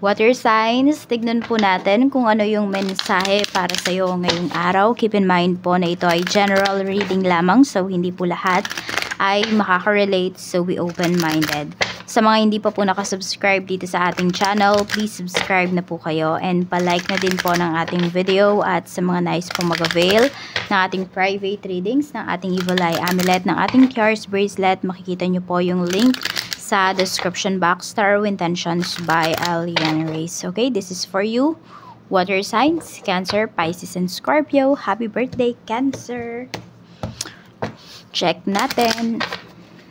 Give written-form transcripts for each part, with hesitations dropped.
Water signs, tignan po natin kung ano yung mensahe para sa iyo ngayong araw. Keep in mind po na ito ay general reading lamang, so hindi po lahat ay makaka-relate, so be open-minded. Sa mga hindi pa po nakasubscribe dito sa ating channel, please subscribe na po kayo and palike na din po ng ating video. At sa mga nais po mag-avail ng ating private readings, ng ating Evil Eye Amulet, ng ating Cures Bracelet, makikita nyo po yung link sa description box. Tarot Intentions by Alian Reyes. Okay, this is for you. Water signs, Cancer, Pisces, and Scorpio. Happy birthday, Cancer! Check natin.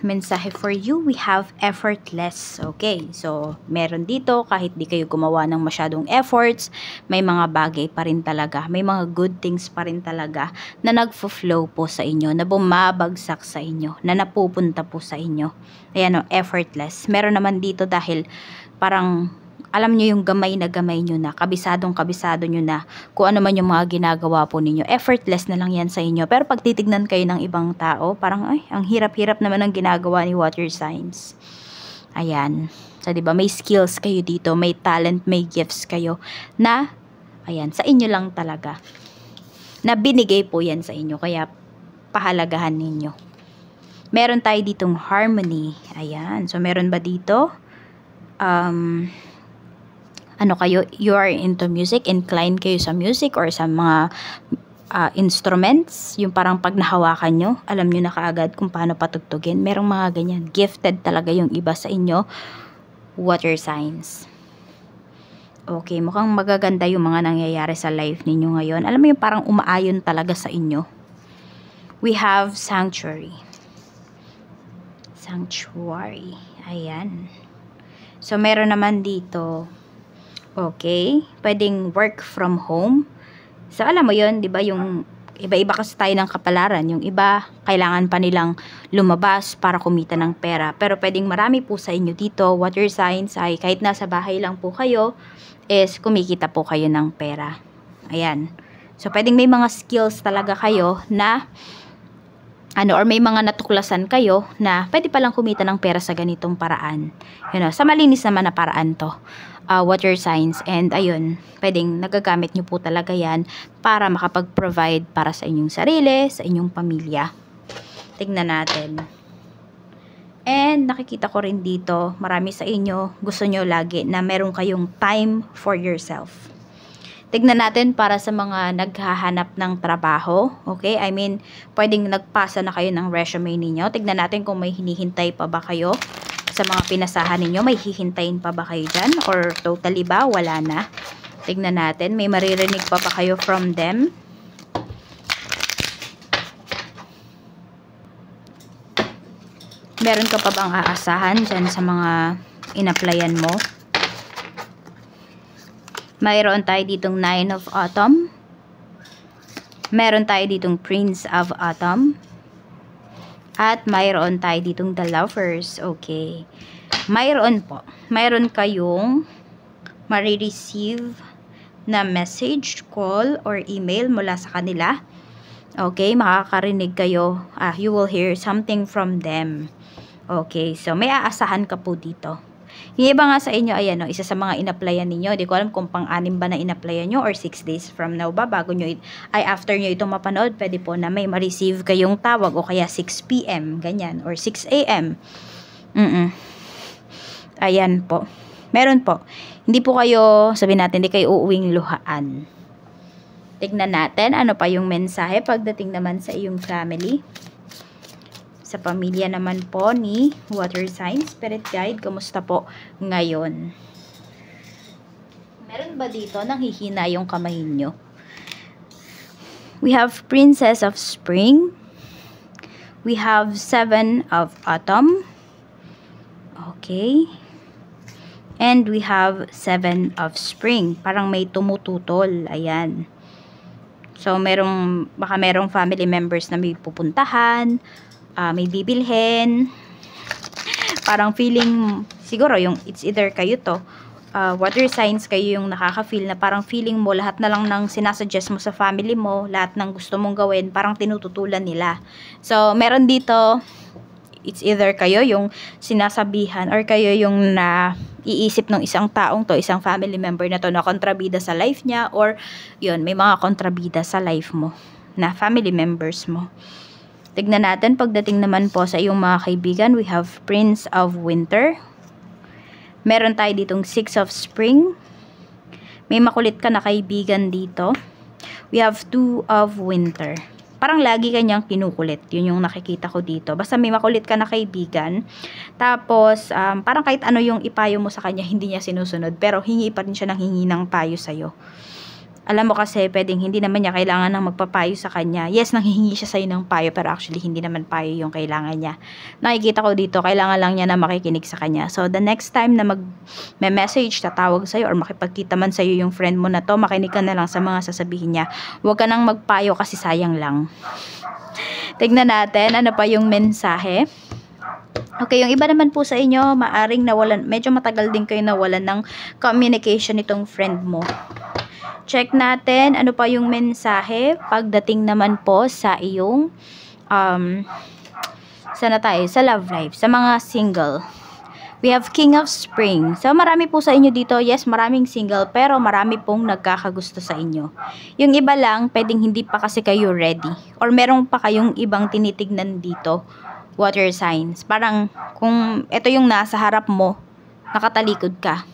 Mensahe for you, we have effortless. Okay, so meron dito, kahit di kayo gumawa ng masyadong efforts, may mga bagay pa rin talaga, may mga good things pa rin talaga na nagfo-flow po sa inyo, na bumabagsak sa inyo, na napupunta po sa inyo. Ayan o, effortless. Meron naman dito dahil parang alam nyo yung gamay na gamay nyo na, kabisadong kabisado nyo na kung ano man yung mga ginagawa po ninyo. Effortless na lang yan sa inyo. Pero pag titignan kayo ng ibang tao, parang ay, ang hirap-hirap naman ang ginagawa ni water signs. Ayan. So, diba, may skills kayo dito, may talent, may gifts kayo na, ayan, sa inyo lang talaga. Na binigay po yan sa inyo, kaya pahalagahan ninyo. Meron tayo ditong harmony. Ayan. So, meron ba dito? Ano kayo, you are into music, inclined kayo sa music or sa mga instruments, yung parang pag nahawakan nyo, alam nyo na kaagad kung paano patugtugin. Merong mga ganyan. Gifted talaga yung iba sa inyo, water signs. Okay, mukhang magaganda yung mga nangyayari sa life ninyo ngayon. Alam mo yung parang umaayon talaga sa inyo. We have sanctuary. Sanctuary. Ayan. So, meron naman dito, okay, pwedeng work from home. So, alam mo yun, di ba, yung iba-iba kasi tayo ng kapalaran. Yung iba, kailangan pa nilang lumabas para kumita ng pera. Pero pwedeng marami po sa inyo dito, water signs, ay kahit nasa bahay lang po kayo, is kumikita po kayo ng pera. Ayan. So, pwedeng may mga skills talaga kayo na or may mga natuklasan kayo na pwede palang kumita ng pera sa ganitong paraan. Sa malinis naman na paraan to. Water signs, and ayun, pwedeng nagagamit nyo po talaga yan para makapag-provide para sa inyong sarili, sa inyong pamilya. Tignan natin. And nakikita ko rin dito, marami sa inyo, gusto nyo lagi na meron kayong time for yourself. Tignan natin para sa mga naghahanap ng trabaho. Okay? I mean, pwedeng nagpasa na kayo ng resume ninyo. Tignan natin kung may hinihintay pa ba kayo sa mga pinasahan ninyo. May hihintayin pa ba kayo dyan? Or totally ba? Wala na. Tignan natin. May maririnig pa ba kayo from them? Meron ka pa bang aasahan dyan sa mga in-applyan mo? Mayroon tayo ditong 9 of Autumn. Meron tayo ditong Prince of Autumn. At mayroon tayo ditong The Lovers. Okay. Mayroon po. Mayroon kayong marireceive na message, call, or email mula sa kanila. Okay. Makakarinig kayo. You will hear something from them. Okay. So, may aasahan ka po dito. Yung iba nga sa inyo, ayan, isa sa mga in-applyan ninyo. Di ko alam kung pang-anim ba na in-applyan nyo or 6 days from now ba, bago nyo, after nyo itong mapanood, pwede po na may ma-receive kayong tawag o kaya 6 p.m. ganyan, or 6 a.m. Ayan po. Meron po. Hindi po kayo, sabihin natin, hindi kayo uuwing luhaan. Tignan natin, ano pa yung mensahe pagdating naman sa iyong family. Sa pamilya naman po ni water sign, spirit guide, kamusta po ngayon? Meron ba dito nang hihina yung kamay nyo? We have Princess of Spring. We have 7 of Autumn. Okay. And we have 7 of Spring. Parang may tumututol. Ayan. So, baka merong family members na may pupuntahan, may bibilhin. Parang feeling, siguro yung it's either kayo to, water signs, kayo yung nakaka-feel na parang feeling mo lahat na lang ng sinasuggest mo sa family mo, lahat ng gusto mong gawin, parang tinututulan nila. So, meron dito, It's either kayo yung sinasabihan or kayo yung iisip ng isang taong to, isang family member na to na kontrabida sa life niya, or yun, may mga kontrabida sa life mo na family members mo. Tignan natin pagdating naman po sa iyong mga kaibigan, we have Prince of Winter. Meron tayo ditong Six of Spring. May makulit ka na kaibigan dito. We have Two of Winter. Parang lagi kanyang kinukulit. Yun yung nakikita ko dito. Basta may makulit ka na kaibigan. Tapos, parang kahit ano yung ipayo mo sa kanya, hindi niya sinusunod. Pero hingi pa rin siya ng hingi ng payo sa'yo. Alam mo kasi, pwedeng hindi naman niya kailangan ng magpapayo sa kanya. Yes, nanghihingi siya sa'yo ng payo, pero actually, hindi naman payo yung kailangan niya. Nakikita ko dito, kailangan lang niya na makikinig sa kanya. So, the next time na mag-message, tatawag sa'yo, or makipagkita man sa'yo yung friend mo na to, makinig ka na lang sa mga sasabihin niya. Huwag ka nang magpayo kasi sayang lang. Tignan natin, ano pa yung mensahe. Okay, yung iba naman po sa inyo, maaring nawalan, medyo matagal din kayo nawalan ng communication itong friend mo. Check natin ano pa yung mensahe pagdating naman po sa iyong sana tayo sa love life, sa mga single. We have King of Spring. So marami po sa inyo dito, yes, maraming single, pero marami pong nagkakagusto sa inyo. Yung iba lang, pwedeng hindi pa kasi kayo ready, or merong pa kayong ibang tinitignan dito, water signs. Parang kung ito yung nasa harap mo, nakatalikod ka,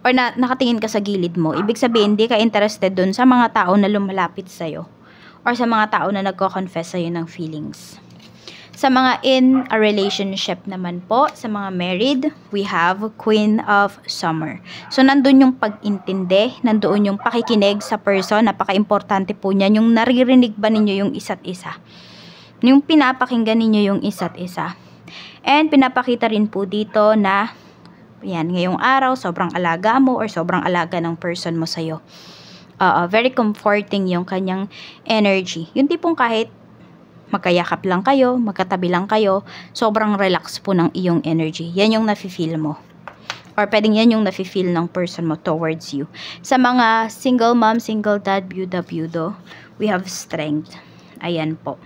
or nakatingin ka sa gilid mo, ibig sabihin, hindi ka interested dun sa mga tao na lumalapit sa'yo, or sa mga tao na nagko-confess sa'yo ng feelings. Sa mga in a relationship naman po, sa mga married, we have Queen of Summer. So, nandun yung pag-intindi, nandun yung pakikinig sa person, napaka-importante po niyan, yung naririnig ba ninyo yung isa't isa. Yung pinapakinggan ninyo yung isa't isa. And pinapakita rin po dito na yan, ngayong araw, sobrang alaga mo or sobrang alaga ng person mo sa'yo. Very comforting yung kanyang energy. Yung tipong kahit magkayakap lang kayo, magkatabi lang kayo, sobrang relax po ng iyong energy. Yan yung nafe-feel mo. Or pwedeng yan yung nafe-feel ng person mo towards you. Sa mga single mom, single dad, byuda-byudo, we have strength. Ayan po.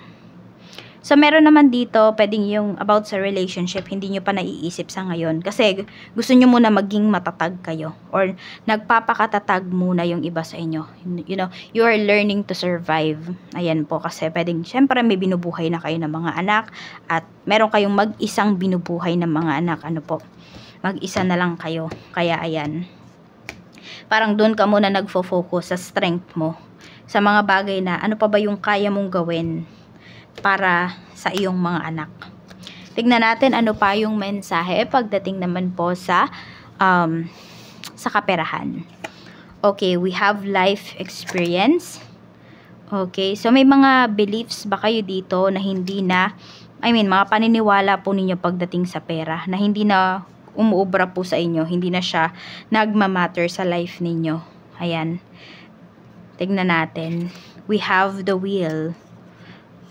So, meron naman dito, pwedeng yung about sa relationship, hindi nyo pa naiisip sa ngayon. Kasi gusto nyo muna maging matatag kayo. Or nagpapakatatag muna yung iba sa inyo. You know, you are learning to survive. Ayan po, kasi pwedeng, syempre may binubuhay na kayo ng mga anak. At meron kayong mag-isang binubuhay ng mga anak. Ano po, mag-isa na lang kayo. Kaya ayan. Parang doon ka muna nagfo-focus sa strength mo. Sa mga bagay na, ano pa ba yung kaya mong gawin para sa iyong mga anak. Tignan natin ano pa yung mensahe pagdating naman po sa kaperahan. Okay, we have life experience. Okay, so may mga beliefs ba kayo dito na hindi na, mga paniniwala po ninyo pagdating sa pera na hindi na umuubra po sa inyo, hindi na siya nagmamatter sa life ninyo. Ayan. Tignan natin. We have the wheel.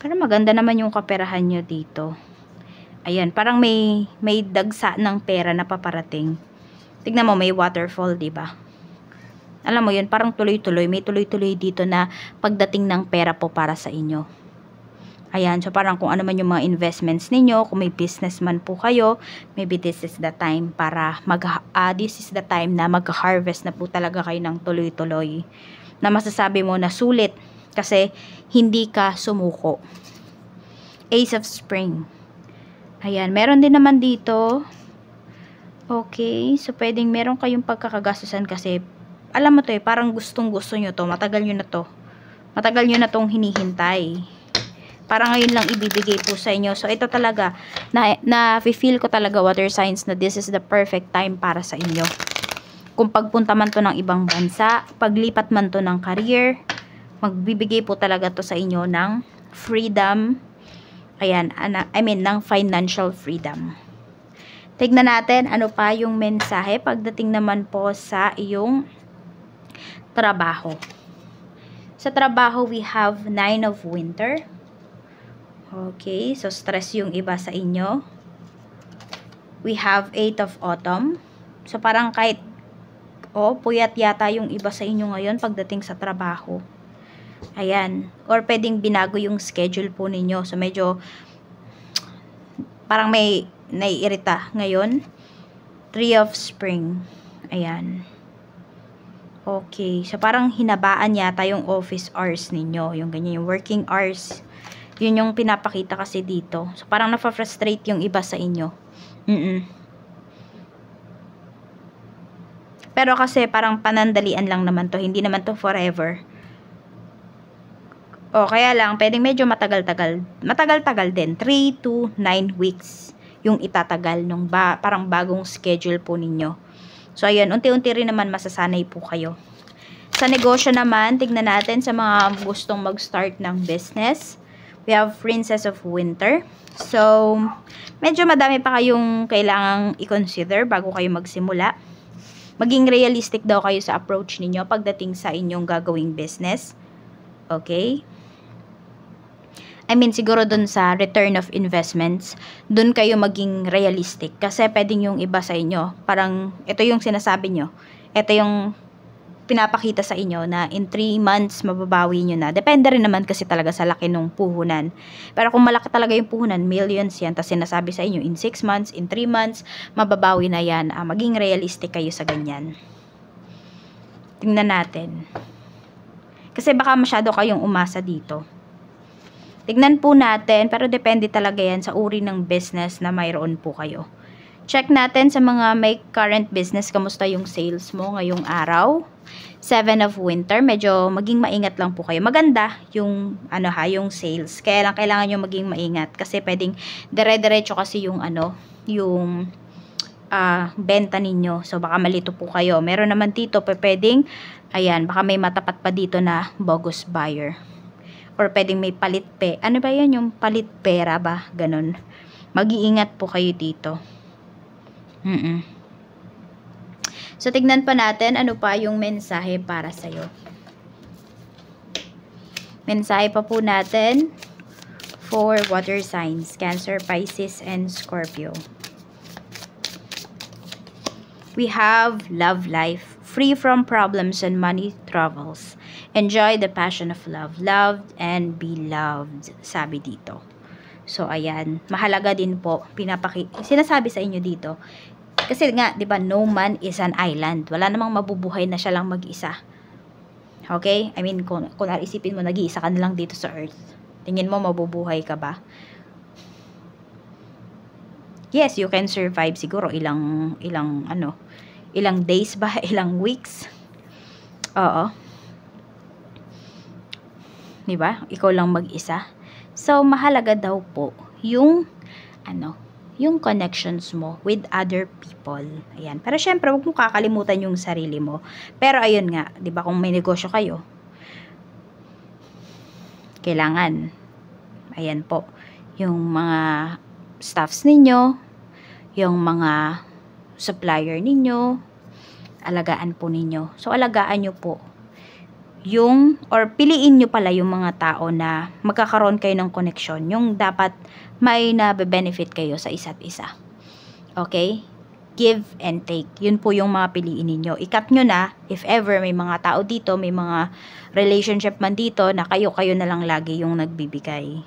Pero maganda naman yung kaperahan nyo dito. Ayan, parang may dagsa ng pera na paparating. Tignan mo, may waterfall, diba? Alam mo yun, parang tuloy-tuloy. May tuloy-tuloy dito na pagdating ng pera po para sa inyo. Ayan, so parang kung ano man yung mga investments ninyo, kung may business man po kayo, maybe this is the time para this is the time na mag-harvest na po talaga kayo ng tuloy-tuloy. Na masasabi mo na sulit. Kasi hindi ka sumuko. Ace of Spring. Ayan, meron din naman dito. Okay, so pwedeng meron kayong pagkakagastusan kasi alam mo to parang gustong-gusto nyo to, matagal nyo na to. Matagal nyo na tong hinihintay. Parang ngayon lang ibibigay po sa inyo. So ito talaga, na-feel ko talaga water signs na this is the perfect time para sa inyo. Kung pagpunta man to ng ibang bansa, paglipat man to ng career, magbibigay po talaga to sa inyo ng freedom. Ayan, ng financial freedom. Tignan natin ano pa yung mensahe pagdating naman po sa iyong trabaho. Sa trabaho, we have 9 of Winter. Okay, so stress yung iba sa inyo. We have 8 of Autumn. So parang kahit puyat yata yung iba sa inyo ngayon pagdating sa trabaho. Ayan. Or pwedeng binago yung schedule po ninyo. So, medyo parang may naiirita ngayon. 3 of Spring. Ayan. Okay. So, parang hinabaan yata yung office hours ninyo. Yung ganyan, yung working hours. Yun yung pinapakita kasi dito. So, parang nafa-frustrate yung iba sa inyo. Pero kasi parang panandalian lang naman to. Hindi naman to forever. O, kaya lang, pwedeng medyo matagal-tagal. Matagal-tagal din. 3 to 9 weeks yung itatagal nung parang bagong schedule po ninyo. So, ayan, unti-unti rin naman masasanay po kayo. Sa negosyo naman, tignan natin sa mga gustong mag-start ng business. We have Princess of Winter. So, medyo madami pa kayong kailangang i-consider bago kayo magsimula. Maging realistic daw kayo sa approach ninyo pagdating sa inyong gagawing business. Okay? I mean, siguro dun sa return of investments, dun kayo maging realistic. Kasi pwedeng yung iba sa inyo, parang ito yung sinasabi nyo. Ito yung pinapakita sa inyo na in 3 months mababawi nyo na. Depende rin naman kasi talaga sa laki ng puhunan. Pero kung malaki talaga yung puhunan, millions yan. Tapos sinasabi sa inyo in 6 months, in 3 months, mababawi na yan. Maging realistic kayo sa ganyan. Tingnan natin. Kasi baka masyado kayong umasa dito. Tignan po natin, pero depende talaga yan sa uri ng business na mayroon po kayo. Check natin sa mga may current business, kamusta yung sales mo ngayong araw. 7 of Winter, medyo maging maingat lang po kayo. Maganda yung yung sales. Kaya lang kailangan nyo maging maingat kasi pwedeng dire-diretso kasi yung yung benta ninyo. So baka malito po kayo. Meron naman dito pwedeng ayan, baka may matapat pa dito na bogus buyer. Or pwedeng may palit ano ba yan? Yung palit pera ba? Ganon. Mag-iingat po kayo dito. So, tignan pa natin ano pa yung mensahe para sa'yo. Mensahe pa po natin for water signs, Cancer, Pisces, and Scorpio. We have love life, free from problems and money troubles. Enjoy the passion of love, loved and be loved, sabi dito. So, ayan, mahalaga din po, sinasabi sa inyo dito, kasi nga, di ba, no man is an island. Wala namang mabubuhay na siya lang mag-isa. Okay? I mean, kung isipin mo, nag-iisa ka na lang dito sa earth. Tingin mo, mabubuhay ka ba? Yes, you can survive siguro ilang days ba? Ilang weeks? Oo. Di ba? Ikaw lang mag-isa. So, mahalaga daw po yung yung connections mo with other people. Ayan. Pero syempre, huwag mo kakalimutan yung sarili mo. Pero ayun nga, 'di ba, kung may negosyo kayo, kailangan ayan po, yung mga staffs ninyo, yung mga supplier ninyo, alagaan po ninyo. So, alagaan nyo po piliin nyo pala yung mga tao na magkakaroon kayo ng connection, yung dapat may nabe-benefit kayo sa isa't isa. Okay? Give and take. Yun po yung mga piliin ninyo. I-cut nyo na, if ever may mga tao dito, may mga relationship man dito, na kayo na lang lagi yung nagbibigay.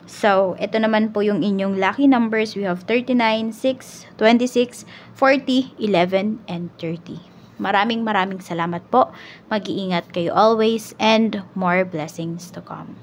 So, ito naman po yung inyong lucky numbers. We have 39, 6, 26, 40, 11, and 30. Maraming salamat po. Mag-iingat kayo always and more blessings to come.